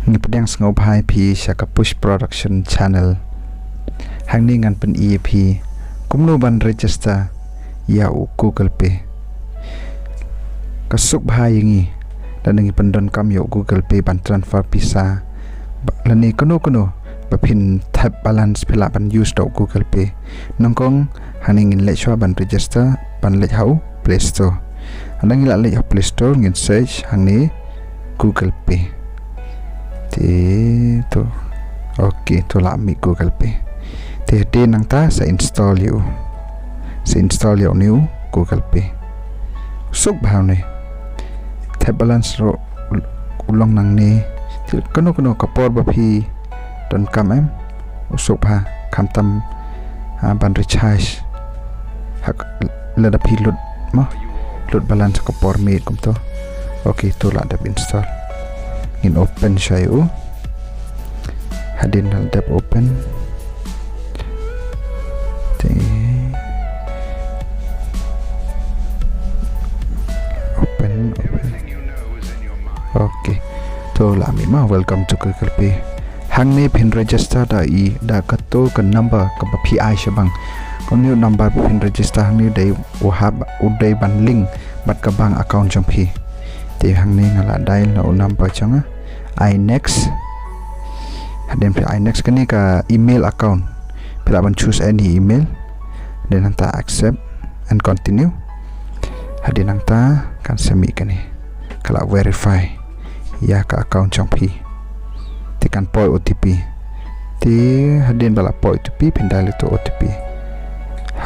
ngipedang sngau bhai phi shaka push production channel hangni ngan pen EP kumno ban register ya Google Pay kasuk bhai ngi dan ngi pendon kam yo Google Pay ban transfer pisa lani kono bapin tap balance phila ban use do Google Pay nongkong hangni ngin le shwa ban register ban le hau Play Store anang ila le Play Store ngin search hangni Google Pay thì to ok to la mi Google Pay thì trên nang ta sẽ install you new Google Pay suk bhau này tab balance ro ulong nang ni thì kono kapor ba phi don kam em suk bha kam tam ban recharge hak le da phi lut balance kapor mi kum to ok to la dap install in open shayu hadin dap open open okay to la mi ma welcome to Google Pay hang ni pin register da kato kan number ka PI shabang kon new number pin register hang ni dai wahab udai ban link bat ka bang account jong phi thì hang ni ngala dial no number changa iNext hadin phi iNext kani ka email account pila ban choose any email then anta accept and continue hadin anta kan semi kani kala verify ya ka account chong phi tekan poi OTP ti hadin bala poi OTP pin dial to OTP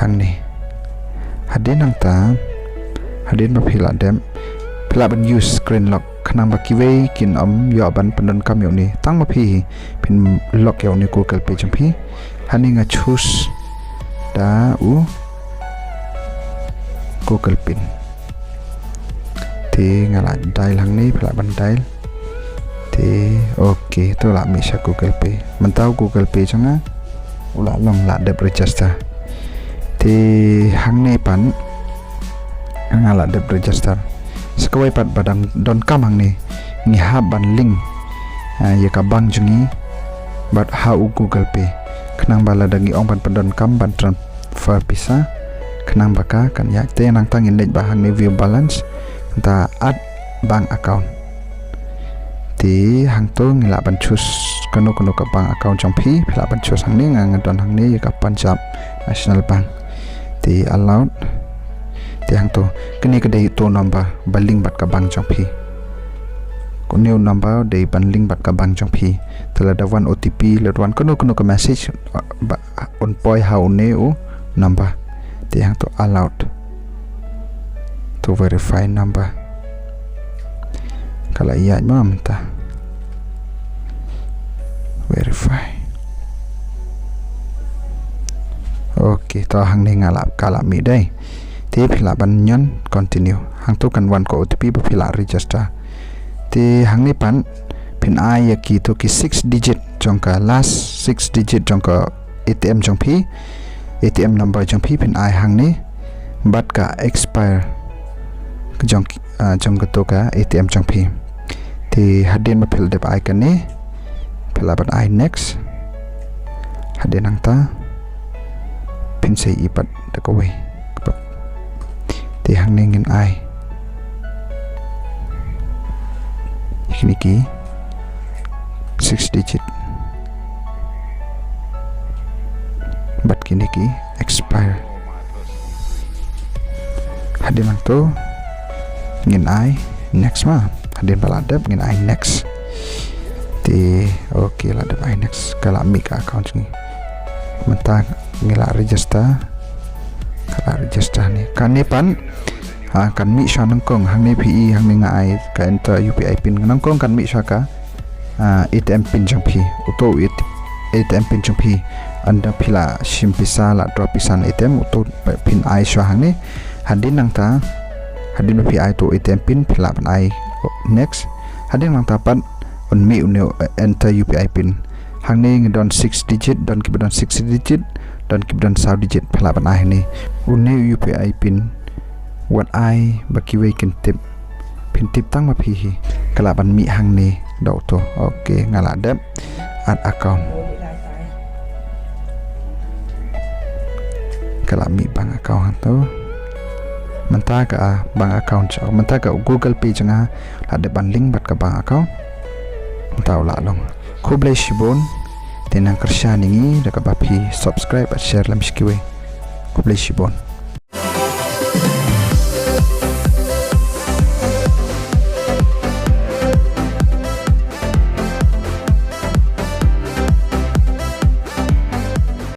hang ni hadin anta hadin ba phila dem phila ban use screen lock khanang ba kiwe kin yo ban pandon kam yo ni tang ma phi pin lock yo ni Google Pay chong phi hani nga choose da Google Pin thì ngala dial hang ni phila ban dial thì ok to la mi sha Google Pay mentau Google Pay changa ula long la dep register thì hang ni pan ngala dep register sekawai pat badang don kamang ni ngi ha ban link ya ka bang jungi bat ha Google Pay khnang bala dangi ong ban pandon kam ban transfer pisa khnang baka kan yak te nang tangin net bahang ni view balance ta add bank account ti hang to ngila ban choose kono ka bank account jong phi phila ban choose hang ni ngang don hang ni ya ka Punjab National Bank ti allowed ti hang to kini ka dei to number baling bat ka bank jong phi ko new number dei ban link bat ka bank jong phi tala da one OTP le one kono ka message on poi how ne number ti hang to allowed to verify number kala iya mam ta verify ok to hang ni ngala kala mi dai ti phila ban nyon continue hang to kan one ko OTP ba phila register ti hang ni pan pin ai ya ki to ki 6 digit jongka last 6 digit jongka ATM jong phi ATM number jong phi pin ai hang ni bat ka expire jong ka to ka ATM jong phi thì hadin ma phil dep icon ni phila ban iNext hadin ang ta pin sei ipat da ko we thì hang ni ngin ai kini ki 6 digit bat kini ki expire hadin ang to ngin ai next ma hadin bala dep ngin iNext thì ok la dep iNext kala mi ka account ni menta ngila register kala register ni kan ni pan kan mi sha nang kong hang ni PE hang ni ngai ka enter UPI pin nang kong kan mi sha ka ATM pin jang phi auto ATM pin jang phi anda phila sim pisa la drop pisan ATM auto pin ai sha hang ni hadin nang ta hadin PI to ATM pin phila ban ai next hadin nang ta pan on mi enter UPI pin hang ni ngidon 6 digit don kibdon 6 digit don kibdon 7 digit phila ban ai ni unne UPI pin what ai bakiwe kin tip pin tip tang ma phi kala ban mi hang ni đậu to ok ngala dep add account kalau mi bank account tu mentah ke bank account cak mentah ke Google Pay cengah ada ban link bat ke bank account mentah ulah long kublai shibon tenang kerja ningi dekat bapi subscribe at share lam skiwe kublai shibon